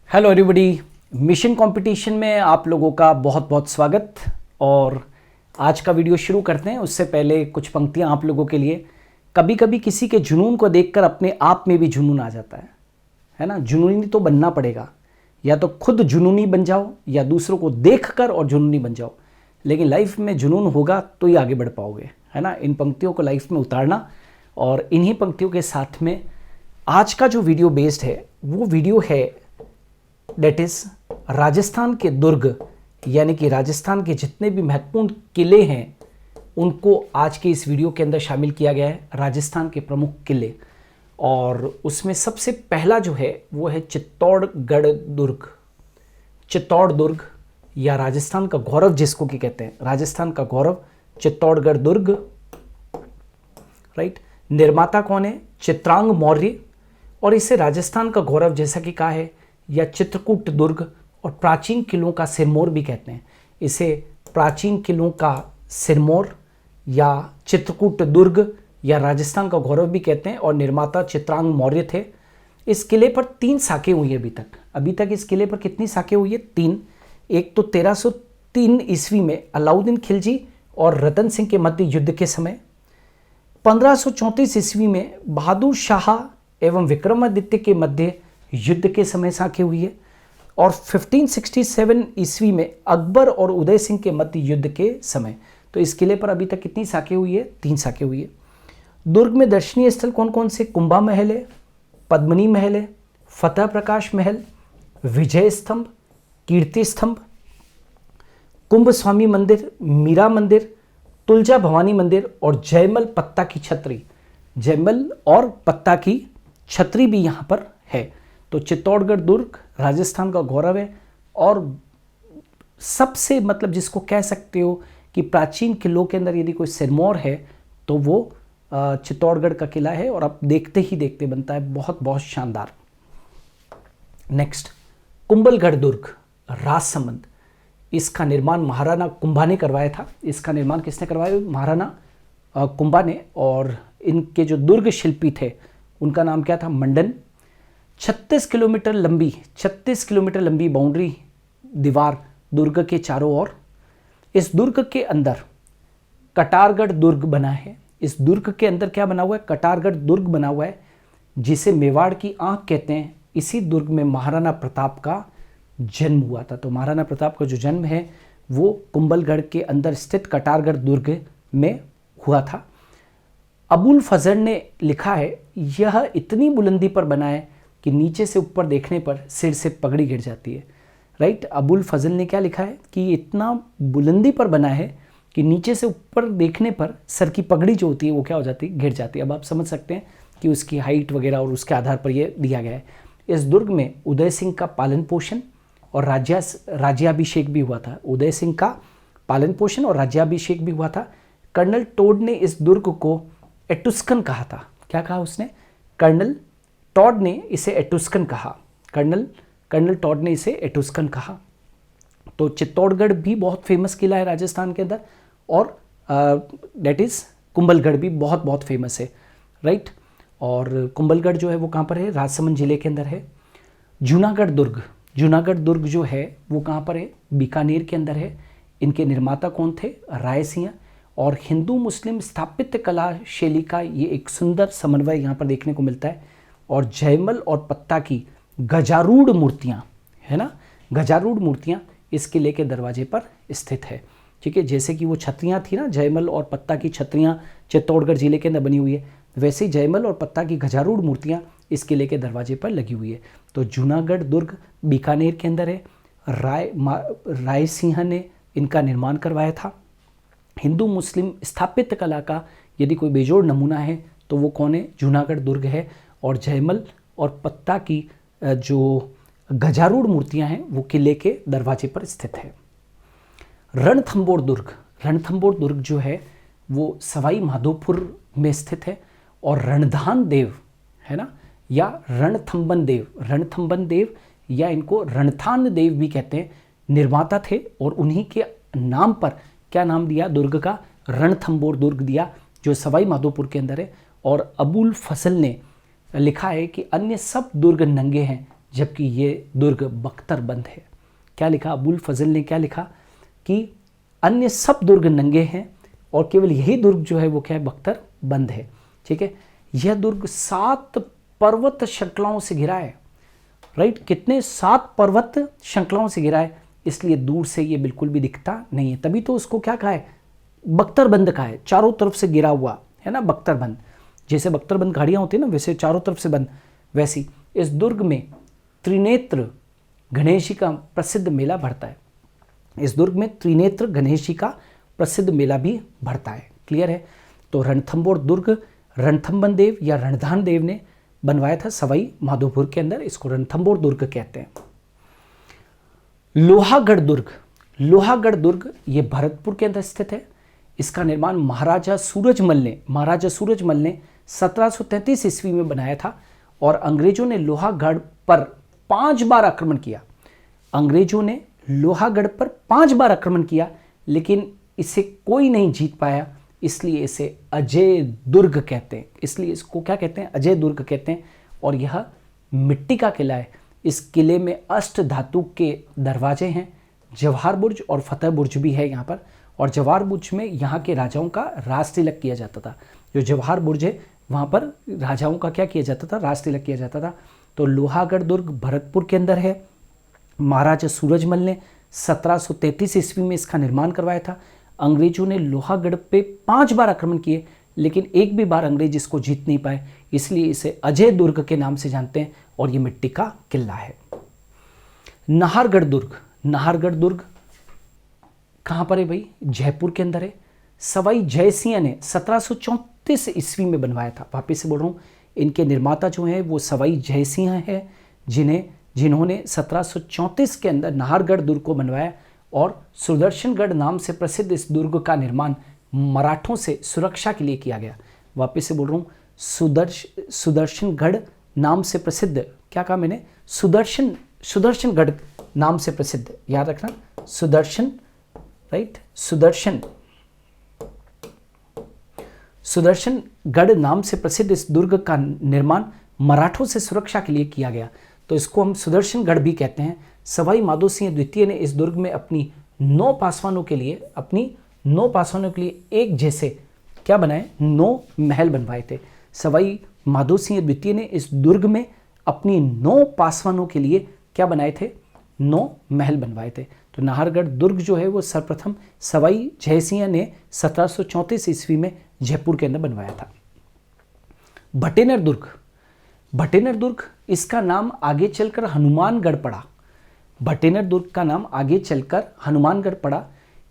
Hello everybody. Mission competition में आप लोगों का बहुत बहुत स्वागत। और आज का वीडियो शुरू करते हैं उससे पहले कुछ पंक्तियां आप लोगों के लिए। कभी कभी किसी के जुनून को देखकर अपने आप में भी जुनून आ जाता है ना। जुनूनी तो बनना पड़ेगा, या तो खुद जुनूनी बन जाओ या दूसरों को देखकर और जुनूनी बन जाओ, लेकिन लाइफ में जुनून होगा तो ही आगे बढ़ पाओगे, है ना। इन पंक्तियों को लाइफ में उतारना, और इन्हीं पंक्तियों के साथ में आज का जो वीडियो बेस्ड है वो वीडियो है डेट इज राजस्थान के दुर्ग, यानी कि राजस्थान के जितने भी महत्वपूर्ण किले हैं उनको आज के इस वीडियो के अंदर शामिल किया गया है। राजस्थान के प्रमुख किले, और उसमें सबसे पहला जो है वो है चित्तौड़गढ़ दुर्ग। चित्तौड़ दुर्ग या राजस्थान का गौरव जिसको कि कहते हैं, राजस्थान का गौरव चित्तौड़गढ़ दुर्ग, राइट। निर्माता कौन है? चित्रांग मौर्य। और इसे राजस्थान का गौरव जैसा कि कहा है, या चित्रकूट दुर्ग और प्राचीन किलों का सिरमौर भी कहते हैं। इसे प्राचीन किलों का सिरमौर या चित्रकूट दुर्ग या राजस्थान का गौरव भी कहते हैं। और निर्माता चित्रांग मौर्य थे। इस किले पर 3 साखें हुई है अभी तक इस किले पर कितनी साखें हुई है? 3। एक तो 1303 ईस्वी में अलाउद्दीन खिलजी और रतन सिंह के मध्य युद्ध के समय, 1534 ईस्वी में बहादुर शाह एवं विक्रमादित्य के मध्य युद्ध के समय साखें हुई है, और 1567 ईस्वी में अकबर और उदय सिंह के मध्य युद्ध के समय। तो इस किले पर अभी तक कितनी साखें हुई है? 3 साखें हुई है। दुर्ग में दर्शनीय स्थल कौन कौन से? कुंभा महल है, पद्मनी महल है, फतेह प्रकाश महल, विजय स्तंभ, कीर्ति स्तंभ, कुंभ स्वामी मंदिर, मीरा मंदिर, तुलजा भवानी मंदिर और जयमल पत्ता की छतरी। जयमल और पत्ता की छतरी भी यहाँ पर है। तो चित्तौड़गढ़ दुर्ग राजस्थान का गौरव है, और सबसे मतलब जिसको कह सकते हो कि प्राचीन किलों के अंदर यदि कोई सिरमौर है तो वो चित्तौड़गढ़ का किला है, और अब देखते ही देखते बनता है बहुत बहुत शानदार। नेक्स्ट, कुंभलगढ़ दुर्ग राजसमंद। इसका निर्माण महाराणा कुंभा ने करवाया था। इसका निर्माण किसने करवाया? महाराणा कुंभा ने। और इनके जो दुर्ग शिल्पी थे उनका नाम क्या था? मंडन। 36 किलोमीटर लंबी बाउंड्री दीवार दुर्ग के चारों ओर। इस दुर्ग के अंदर कटारगढ़ दुर्ग बना है। इस दुर्ग के अंदर क्या बना हुआ है? कटारगढ़ दुर्ग बना हुआ है, जिसे मेवाड़ की आंख कहते हैं। इसी दुर्ग में महाराणा प्रताप का जन्म हुआ था। तो महाराणा प्रताप का जो जन्म है वो कुंभलगढ़ के अंदर स्थित कटारगढ़ दुर्ग में हुआ था। अबुल फजल ने लिखा है, यह इतनी बुलंदी पर बना है कि नीचे से ऊपर देखने पर सिर से पगड़ी गिर जाती है। राइट। अबुल फजल ने क्या लिखा है कि इतना बुलंदी पर बना है कि नीचे से ऊपर देखने पर सर की पगड़ी जो होती है वो क्या हो जाती है? गिर जाती है। अब आप समझ सकते हैं कि उसकी हाइट वगैरह और उसके आधार पर ये दिया गया है। इस दुर्ग में उदय सिंह का पालन पोषण और राज्याभिषेक भी हुआ था। उदय सिंह का पालन पोषण और राज्याभिषेक भी हुआ था। कर्नल टोड ने इस दुर्ग को एटुस्कन कहा था। क्या कहा उसने? कर्नल टॉड ने इसे एटुस्कन कहा। कर्नल टॉड ने इसे एटुस्कन कहा। तो चित्तौड़गढ़ भी बहुत फेमस किला है राजस्थान के अंदर, और डेट इज कुंभलगढ़ भी बहुत बहुत फेमस है, राइट। और कुंभलगढ़ जो है वो कहाँ पर है? राजसमंद जिले के अंदर है। जूनागढ़ दुर्ग जो है वो कहाँ पर है? बीकानेर के अंदर है। इनके निर्माता कौन थे? राय सिंह। और हिंदू मुस्लिम स्थापत्य कला शैली का ये एक सुंदर समन्वय यहाँ पर देखने को मिलता है। और जयमल और पत्ता की गजारूढ़ मूर्तियाँ, है ना, गजारूढ़ मूर्तियाँ इस किले के दरवाजे पर स्थित है। ठीक है, जैसे कि वो छतरियाँ थी ना, जयमल और पत्ता की छतरियाँ चित्तौड़गढ़ जिले के अंदर बनी हुई है, वैसे ही जयमल और पत्ता की गजारूढ़ मूर्तियाँ इस किले के दरवाजे पर लगी हुई है। तो जूनागढ़ दुर्ग बीकानेर के अंदर है। राय सिंह ने इनका निर्माण करवाया था। हिंदू मुस्लिम स्थापत्य कला का यदि कोई बेजोड़ नमूना है तो वो कौन है? जूनागढ़ दुर्ग है। और जयमल और पत्ता की जो गजारूढ़ मूर्तियां हैं वो किले के दरवाजे पर स्थित है। रणथंबोर दुर्ग जो है वो सवाई माधोपुर में स्थित है। और रणधान देव, है ना, या रणथंबन देव या इनको रणथान देव भी कहते हैं, निर्माता थे। और उन्हीं के नाम पर क्या नाम दिया दुर्ग का? रणथंबोर दुर्ग दिया, जो सवाई माधोपुर के अंदर है। और अबुल फजल ने लिखा है कि अन्य सब दुर्ग नंगे हैं जबकि ये दुर्ग बख्तरबंद है। क्या लिखा अबुल फजल ने, क्या लिखा कि अन्य सब दुर्ग नंगे हैं और केवल यही दुर्ग जो है वो क्या है, बख्तरबंद है। ठीक है, यह दुर्ग 7 पर्वत श्रृंखलाओं से घिरा है। राइट, कितने? 7 पर्वत श्रृंखलाओं से घिरा है, इसलिए दूर से ये बिल्कुल भी दिखता नहीं है। तभी तो उसको क्या कहा है, बख्तरबंद कहा है, चारों तरफ से घिरा हुआ है ना, बख्तरबंद। जैसे बख्तरबंद गाड़ियां होती है ना, वैसे चारों तरफ से बंद, वैसी इस दुर्ग में त्रिनेत्र गणेश जी का प्रसिद्ध मेला भरता है। इस दुर्ग में त्रिनेत्र गणेश जी का प्रसिद्ध मेला भी भरता है। क्लियर है? तो रणथंबोर दुर्ग रणथंबन देव या रणधान देव ने बनवाया था सवाई माधोपुर के अंदर, इसको रणथंबोर दुर्ग कहते हैं। लोहागढ़ दुर्ग, लोहागढ़ दुर्ग ये भरतपुर के अंदर स्थित है। इसका निर्माण महाराजा सूरजमल ने 1733 ईस्वी में बनाया था और अंग्रेजों ने लोहागढ़ पर 5 बार आक्रमण किया। अंग्रेजों ने लोहागढ़ पर 5 बार आक्रमण किया, लेकिन इसे कोई नहीं जीत पाया, इसलिए इसे अजय दुर्ग कहते हैं। इसलिए इसको क्या कहते हैं, अजय दुर्ग कहते हैं। और यह मिट्टी का किला है। इस किले में अष्ट धातु के दरवाजे हैं, जवाहर बुर्ज और फतेह बुर्ज भी है यहाँ पर। और जवाहर बुर्ज में यहाँ के राजाओं का राज तिलक किया जाता था। जो जवाहर बुर्ज है वहाँ पर राजाओं का क्या किया जाता था, राज तिलक किया जाता था। तो लोहागढ़ दुर्ग भरतपुर के अंदर है। महाराजा सूरजमल ने 1733 ईस्वी में इसका निर्माण करवाया था। अंग्रेजों ने लोहागढ़ पे 5 बार आक्रमण किए, लेकिन एक भी बार अंग्रेज इसको जीत नहीं पाए, इसलिए इसे अजय दुर्ग के नाम से जानते हैं और ये मिट्टी का किला है। नाहरगढ़ दुर्ग, नाहरगढ़ दुर्ग कहाँ पर है भाई, जयपुर के अंदर है। सवाई जयसिंह ने 1734 ईस्वी में बनवाया था। वापिस से बोल रहा हूँ, इनके निर्माता जो हैं वो सवाई जयसिंह है, जिन्होंने 1734 के अंदर नाहरगढ़ दुर्ग को बनवाया। और सुदर्शनगढ़ नाम से प्रसिद्ध इस दुर्ग का निर्माण मराठों से सुरक्षा के लिए किया गया। वापिस से बोल रहा हूँ, सुदर्शनगढ़ नाम से प्रसिद्ध, क्या कहा मैंने, सुदर्शनगढ़ नाम से प्रसिद्ध, याद रखना, सुदर्शन, राइट, सुदर्शनगढ़ नाम से प्रसिद्ध इस दुर्ग का निर्माण मराठों से सुरक्षा के लिए किया गया, तो इसको हम सुदर्शनगढ़ भी कहते हैं। सवाई माधोसिंह द्वितीय ने इस दुर्ग में अपनी 9 पासवानों के लिए एक जैसे क्या बनाए, 9 महल बनवाए थे। सवाई माधोसिंह द्वितीय ने इस दुर्ग में अपनी 9 पासवानों के लिए क्या बनाए थे, 9 महल बनवाए थे। तो नाहरगढ़ दुर्ग जो है वो सर्वप्रथम सवाई जयसिंह ने 1734 ईस्वी में जयपुर के अंदर बनवाया था। भटेनर दुर्ग, भटेनर दुर्ग इसका नाम आगे चलकर हनुमानगढ़ पड़ा। भटेनर दुर्ग का नाम आगे चलकर हनुमानगढ़ पड़ा।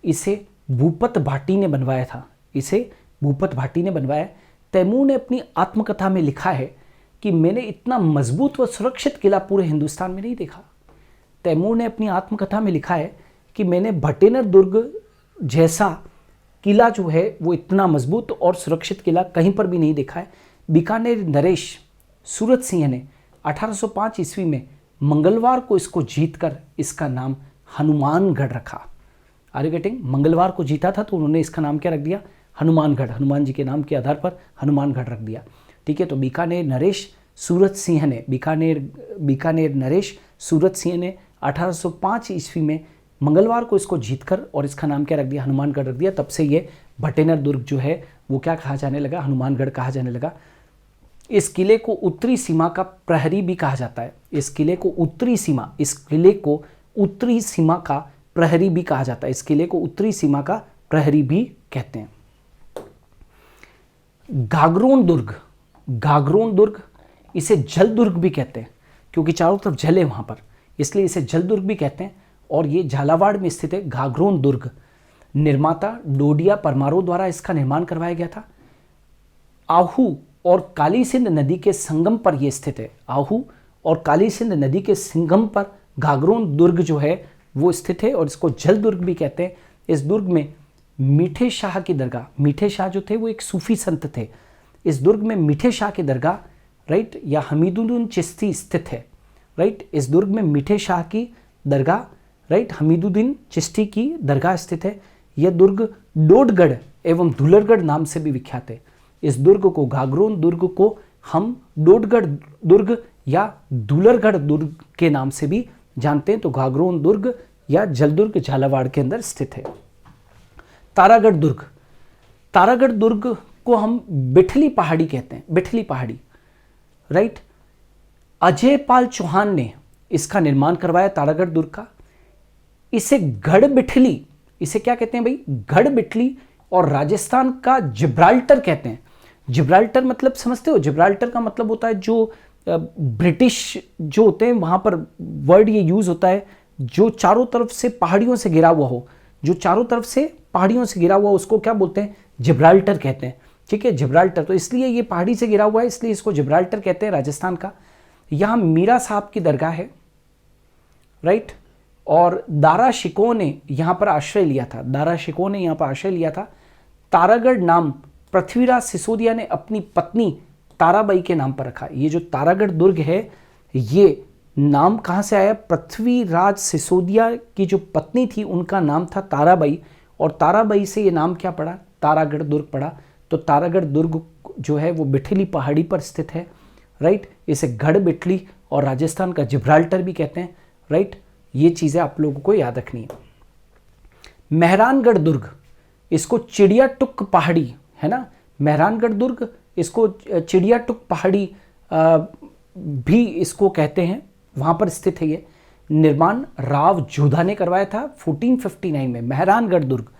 इसे भूपत भाटी ने बनवाया था, इसे भूपत भाटी ने बनवाया। तैमूर ने अपनी आत्मकथा में लिखा है कि मैंने इतना मजबूत व सुरक्षित किला पूरे हिंदुस्तान में नहीं देखा। तैमूर ने अपनी आत्मकथा में लिखा है कि मैंने भटेनर दुर्ग जैसा किला जो है वो इतना मजबूत और सुरक्षित किला कहीं पर भी नहीं देखा है। बीकानेर नरेश सूरत सिंह ने 1805 ईस्वी में मंगलवार को इसको जीतकर इसका नाम हनुमानगढ़ रखा। Are you getting? मंगलवार को जीता था तो उन्होंने इसका नाम क्या रख दिया, हनुमानगढ़, हनुमान जी के नाम के आधार पर हनुमानगढ़ रख दिया। ठीक है, तो बीकानेर नरेश सूरत सिंह ने, बीकानेर नरेश सूरत सिंह ने 1805 ईस्वी में मंगलवार को इसको जीतकर और इसका नाम क्या रख दिया, हनुमानगढ़ रख दिया। तब से ये भटेनर दुर्ग जो है वो क्या कहा जाने लगा, हनुमानगढ़ कहा जाने लगा। इस किले को उत्तरी सीमा का प्रहरी भी कहा जाता है। इस किले को उत्तरी सीमा का प्रहरी भी कहा जाता है। इस किले को उत्तरी सीमा का प्रहरी भी कहते हैं। गागरोन दुर्ग, गागरोन दुर्ग इसे जल दुर्ग भी कहते हैं क्योंकि चारों तरफ जल है वहां पर, इसलिए इसे जल दुर्ग भी कहते हैं। और ये झालावाड़ में स्थित है गागरोन दुर्ग। निर्माता डोडिया परमारो द्वारा इसका निर्माण करवाया गया था। आहू और काली सिंध नदी के संगम पर यह स्थित है। आहू और काली सिंध नदी के संगम पर गागरोन दुर्ग जो है वो स्थित है और इसको जल दुर्ग भी कहते हैं। इस दुर्ग में मीठे शाह की दरगाह, मीठे शाह जो थे वो एक सूफी संत थे। इस दुर्ग में मीठे शाह की दरगाह, राइट, या हमीदुद्दीन चिश्ती स्थित है। राइट, इस दुर्ग में मीठे शाह की दरगाह, राइट, हमीदुद्दीन चिश्ती की दरगाह स्थित है। यह दुर्ग डोडगढ़ एवं धुलरगढ़ नाम से भी विख्यात है। इस दुर्ग को, गागरोन दुर्ग को हम डोडगढ़ दुर्ग या दूलरगढ़ दुर्ग के नाम से भी जानते हैं। तो घाघरोन दुर्ग या जलदुर्ग झालावाड़ के अंदर स्थित है। तारागढ़ दुर्ग, तारागढ़ दुर्ग को हम बिठली पहाड़ी कहते हैं, बिठली पहाड़ी, राइट। अजय पाल चौहान ने इसका निर्माण करवाया तारागढ़ दुर्ग का। इसे गढ़ बिठली, इसे क्या कहते हैं भाई, गढ़ बिठली, और राजस्थान का जिब्राल्टर कहते हैं। जिब्राल्टर मतलब समझते हो, जिब्राल्टर का मतलब होता है जो ब्रिटिश जो होते हैं वहां पर वर्ड ये यूज होता है, जो चारों तरफ से पहाड़ियों से घिरा हुआ हो, जो चारों तरफ से पहाड़ियों से घिरा हुआ, उसको क्या बोलते हैं, जिब्राल्टर कहते हैं। ठीक है, जिब्राल्टर, तो इसलिए ये पहाड़ी से घिरा हुआ है, इसलिए इसको जिब्राल्टर कहते हैं राजस्थान का। यहाँ मीरा साहब की दरगाह है, राइट। और दारा शिकोह ने यहाँ पर आश्रय लिया था, दारा शिकोह ने यहाँ पर आश्रय लिया था। तारागढ़ नाम पृथ्वीराज सिसोदिया ने अपनी पत्नी ताराबाई के नाम पर रखा। ये जो तारागढ़ दुर्ग है, ये नाम कहाँ से आया, पृथ्वीराज सिसोदिया की जो पत्नी थी उनका नाम था ताराबाई, और ताराबाई से ये नाम क्या पड़ा, तारागढ़ दुर्ग पड़ा। तो तारागढ़ दुर्ग जो है वो बिठली पहाड़ी पर स्थित है, राइट। इसे गढ़ बिठली और राजस्थान का जिब्राल्टर भी कहते हैं, राइट। ये चीज़ें आप लोगों को याद रखनी है। मेहरानगढ़ दुर्ग, इसको चिड़िया टुक पहाड़ी, है ना, मेहरानगढ़ दुर्ग, इसको चिड़िया टुक पहाड़ी भी इसको कहते हैं, वहाँ पर स्थित है ये। निर्माण राव जोधा ने करवाया था 1459 में, मेहरानगढ़ दुर्ग,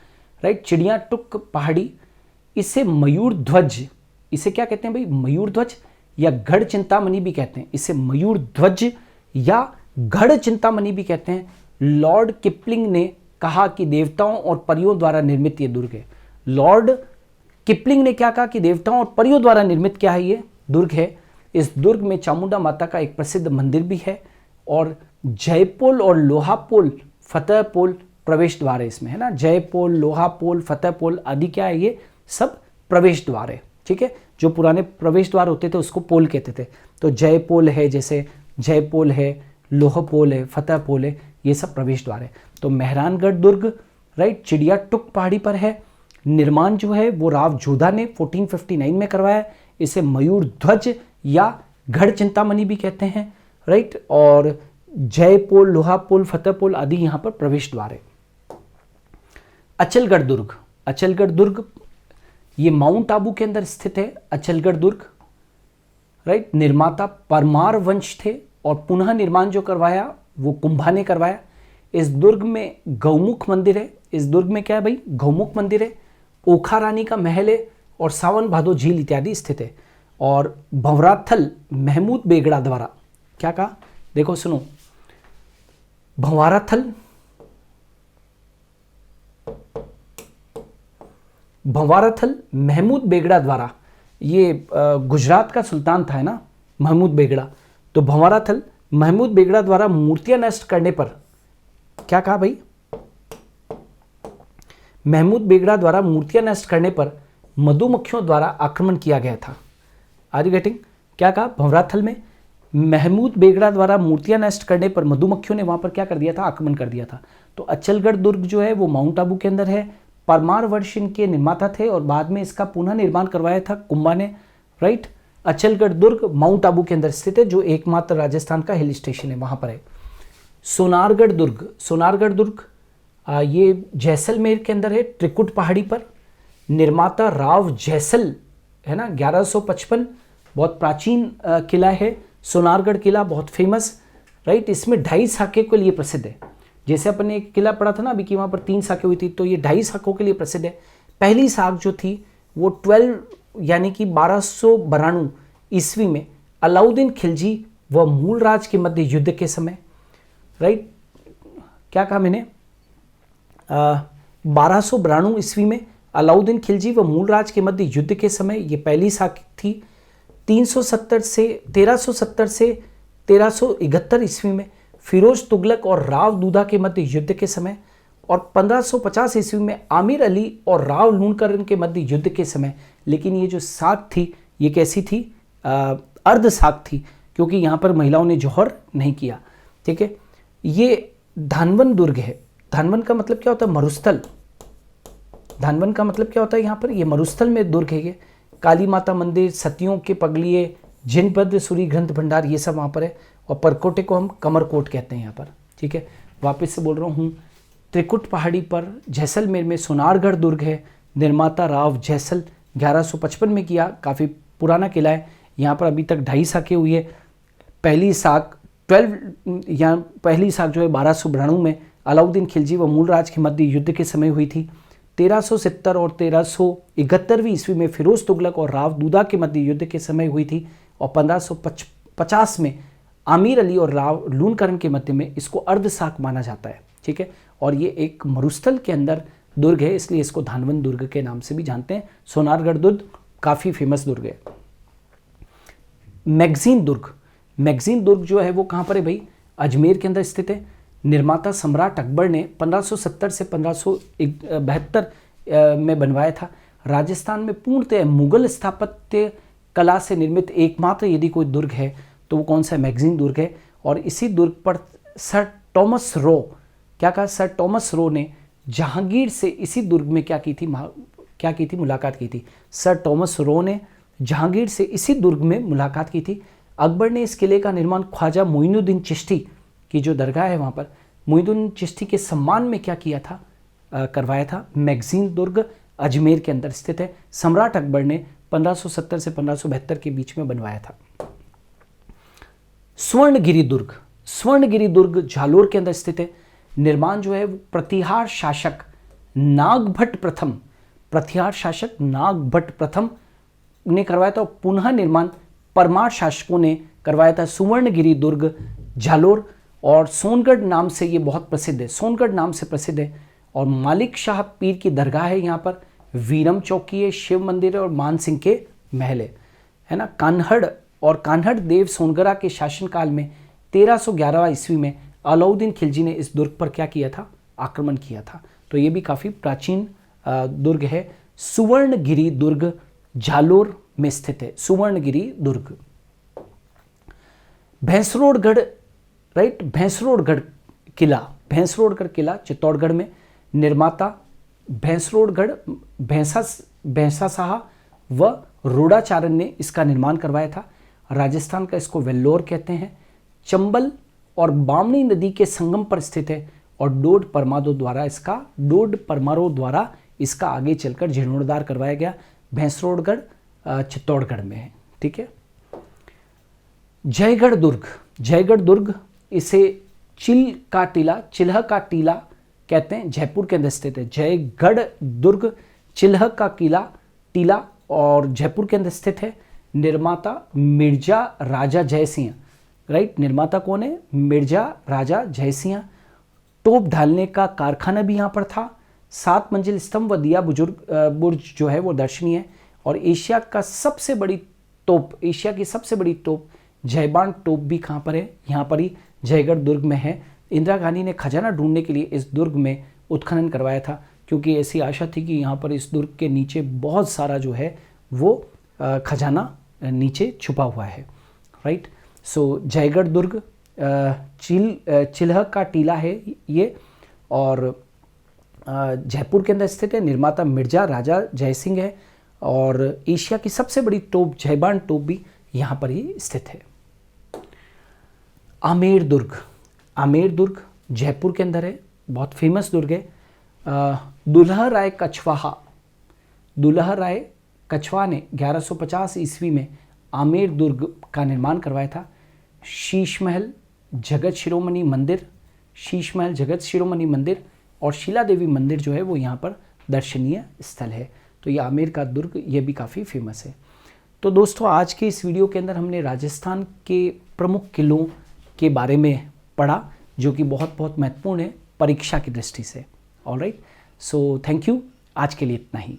राइट, चिड़िया टुक पहाड़ी। इसे मयूर ध्वज, इसे क्या कहते हैं भाई, मयूर ध्वज या गढ़ चिंतामणि भी कहते हैं। इसे मयूर ध्वज या गढ़ चिंतामणि भी कहते हैं। लॉर्ड किपलिंग ने कहा कि देवताओं और परियों द्वारा निर्मित ये दुर्ग है। लॉर्ड किपलिंग ने क्या कहा कि देवताओं और परियों द्वारा निर्मित क्या है, ये दुर्ग है। इस दुर्ग में चामुंडा माता का एक प्रसिद्ध मंदिर भी है, और जयपोल और लोहापोल फतेहपोल प्रवेश द्वार है इसमें, है ना। जयपोल, लोहापोल, फतेहपोल आदि क्या है, ये सब प्रवेश द्वार है। ठीक है, जो पुराने प्रवेश द्वार होते थे उसको पोल कहते थे। तो जयपोल है, जैसे जयपोल है, लोहपोल है, फतेहपोल है, ये सब प्रवेश द्वार है। तो मेहरानगढ़ दुर्ग, राइट, चिड़िया टुक पहाड़ी पर है। निर्माण जो है वो राव जोधा ने 1459 में करवाया। इसे मयूर ध्वज या गढ़ चिंतामणि भी कहते हैं, राइट। और जयपोल, लोहापोल, फतेहपोल आदि यहाँ पर प्रवेश द्वार है। अचलगढ़ दुर्ग, अचलगढ़ दुर्ग ये माउंट आबू के अंदर स्थित है। अचलगढ़ दुर्ग, राइट, निर्माता परमार वंश थे, और पुनः निर्माण जो करवाया वो कुंभा ने करवाया। इस दुर्ग में गौमुख मंदिर है। इस दुर्ग में क्या है भाई, गौमुख मंदिर है, ओखा रानी का महल है, और सावन भादो झील इत्यादि स्थित है। और भंवराथल महमूद बेगड़ा द्वारा क्या कहा, देखो सुनो, भंवराथल, भंवराथल महमूद बेगड़ा द्वारा, ये गुजरात का सुल्तान था, है ना, महमूद बेगड़ा। तो भंवराथल महमूद बेगड़ा द्वारा मूर्तियां नष्ट करने पर क्या कहा भाई, महमूद बेगड़ा द्वारा मूर्तियां नष्ट करने पर मधुमक्खियों द्वारा आक्रमण किया गया था। आर यू गेटिंग, क्या कहा, भंवराथल में महमूद बेगड़ा द्वारा मूर्तियां नष्ट करने पर मधुमक्खियों ने वहां पर क्या कर दिया था, आक्रमण कर दिया था। तो अचलगढ़ दुर्ग जो है वो माउंट आबू के अंदर है। परमार वंश इनके निर्माता थे, और बाद में इसका पुनः निर्माण करवाया था कुंभा ने, राइट। अचलगढ़ दुर्ग माउंट आबू के अंदर स्थित है, जो एकमात्र राजस्थान का हिल स्टेशन है, वहां पर है। सोनारगढ़ दुर्ग, सोनारगढ़ दुर्ग ये जैसलमेर के अंदर है, त्रिकुट पहाड़ी पर। निर्माता राव जैसल, है ना, 1155, बहुत प्राचीन किला है सोनारगढ़ किला, बहुत फेमस, राइट। इसमें 2.5 शाखे के लिए प्रसिद्ध है। जैसे अपन ने एक किला पढ़ा था ना अभी कि वहाँ पर 3 शाखें हुई थी, तो ये 2.5 शाखों के लिए प्रसिद्ध है। पहली शाख जो थी वो 12 यानी कि 1292 ईस्वी में अलाउद्दीन खिलजी व मूलराज के मध्य युद्ध के समय, राइट, क्या कहा मैंने, 1292 ईस्वी में अलाउद्दीन खिलजी व मूलराज के मध्य युद्ध के समय ये पहली शाखा थी। 1370 से 1371 ईस्वी में फिरोज तुगलक और राव दूधा के मध्य युद्ध के समय, और 1550 ईस्वी में आमिर अली और राव लूणकरण के मध्य युद्ध के समय। लेकिन ये जो शाख थी ये कैसी थी, अर्ध शाख थी, क्योंकि यहाँ पर महिलाओं ने जौहर नहीं किया। ठीक है, ये धानवन दुर्ग है। धानवन का मतलब क्या होता है, मरुस्थल। धानवन का मतलब क्या होता है, यहाँ पर ये मरुस्थल में दुर्ग है। ये काली माता मंदिर, सतियों के पगलिए, जिनपद, सूरी ग्रंथ भंडार, ये सब वहाँ पर है। और परकोटे को हम कमरकोट कहते हैं यहाँ पर, ठीक है। वापस से बोल रहा हूँ, त्रिकुट पहाड़ी पर जैसलमेर में सोनारगढ़ दुर्ग है, निर्माता राव जैसल, 1155 में किया, काफ़ी पुराना किला है। यहाँ पर अभी तक 2.5 साखें हुई है। पहली साख 1292 में अलाउद्दीन खिलजी व मूलराज के मध्य युद्ध के समय हुई थी। 1370 और 1371 ईस्वी में फिरोज तुगलक और राव दूदा के मध्य युद्ध के समय हुई थी। और 1550 में आमिर अली और राव लूणकरण के मध्य में इसको अर्ध साख माना जाता है, ठीक है। और ये एक मरुस्थल के अंदर दुर्ग है, इसलिए इसको धानवंत दुर्ग के नाम से भी जानते हैं। सोनारगढ़ दुर्ग काफ़ी फेमस दुर्ग है। मैगजीन दुर्ग जो है वो कहाँ पर है भाई? अजमेर के अंदर स्थित है। निर्माता सम्राट अकबर ने 1570 से 1572 में बनवाया था। राजस्थान में पूर्णतः मुगल स्थापत्य कला से निर्मित एकमात्र यदि कोई दुर्ग है तो वो कौन सा? मैगजीन दुर्ग है। और इसी दुर्ग पर सर टॉमस रो ने जहांगीर से इसी दुर्ग में क्या की थी? मुलाकात की थी। सर टॉमस रो ने जहांगीर से इसी दुर्ग में मुलाकात की थी। अकबर ने इस किले का निर्माण ख्वाजा मोइनुद्दीन चिश्ती की जो दरगाह है वहाँ पर मोइनुद्दीन चिश्ती के सम्मान में क्या किया था? करवाया था। मैगजीन दुर्ग अजमेर के अंदर स्थित है। सम्राट अकबर ने 1570 से 1572 के बीच में बनवाया था। स्वर्णगिरी दुर्ग जालोर के अंदर स्थित है। निर्माण जो है वो प्रतिहार शासक नागभट्ट प्रथम ने करवाया था। पुनः निर्माण परमार शासकों ने करवाया था। सुवर्णगिरी दुर्ग जालोर और सोनगढ़ नाम से ये बहुत प्रसिद्ध है। और मालिक शाह पीर की दरगाह है यहाँ पर। वीरम चौकी है, शिव मंदिर है और मान सिंह के महल है ना। कान्हड़ देव सोनगरा के शासनकाल में 1311 ईस्वी में अलाउद्दीन खिलजी ने इस दुर्ग पर क्या किया था? आक्रमण किया था। तो ये भी काफ़ी प्राचीन दुर्ग है। सुवर्णगिरी दुर्ग जालोर में स्थित है। सुवर्णगिरी दुर्ग। भैंसरोडगढ़ किला चित्तौड़गढ़ में। निर्माता भैंसा शाह व रोडाचारण ने इसका निर्माण करवाया था। राजस्थान का इसको वेल्लोर कहते हैं। चंबल और बामनी नदी के संगम पर स्थित है। और डोड परमारों द्वारा इसका आगे चलकर जीर्णोद्धार करवाया गया। भैंसरोडगढ़ चित्तौड़गढ़ में है, ठीक है। जयगढ़ दुर्ग इसे चिल्ह का टीला कहते हैं, जयपुर के अंदर स्थित है। जयगढ़ दुर्ग चिल्ह का टीला और जयपुर के अंदर स्थित है। निर्माता मिर्जा राजा जयसिंह, निर्माता कौन है? मिर्जा राजा जयसिंह। तोप ढालने का कारखाना भी यहाँ पर था। 7 मंजिल स्तंभ व दिया बुर्ज जो है वो दर्शनीय है। और एशिया की सबसे बड़ी तोप जयबान तोप भी कहाँ पर है? यहाँ पर ही जयगढ़ दुर्ग में है। इंदिरा गांधी ने खजाना ढूंढने के लिए इस दुर्ग में उत्खनन करवाया था, क्योंकि ऐसी आशा थी कि यहाँ पर इस दुर्ग के नीचे बहुत सारा जो है वो खजाना नीचे छुपा हुआ है, राइट। सो जयगढ़ दुर्ग चिल्ह का टीला है ये, और जयपुर के अंदर स्थित है। निर्माता मिर्जा राजा जयसिंह है। और एशिया की सबसे बड़ी तोप जयबान तोप भी यहाँ पर ही स्थित है। आमेर दुर्ग जयपुर के अंदर है, बहुत फेमस दुर्ग है। दुल्हा राय कछवा ने 1150 ईस्वी में आमेर दुर्ग का निर्माण करवाया था। शीश महल जगत शिरोमणि मंदिर और शीला देवी मंदिर जो है वो यहाँ पर दर्शनीय स्थल है। तो ये आमेर का दुर्ग ये भी काफ़ी फेमस है। तो दोस्तों आज के इस वीडियो के अंदर हमने राजस्थान के प्रमुख किलों के बारे में पढ़ा, जो कि बहुत महत्वपूर्ण है परीक्षा की दृष्टि से। Alright, so thank you. आज के लिए इतना ही।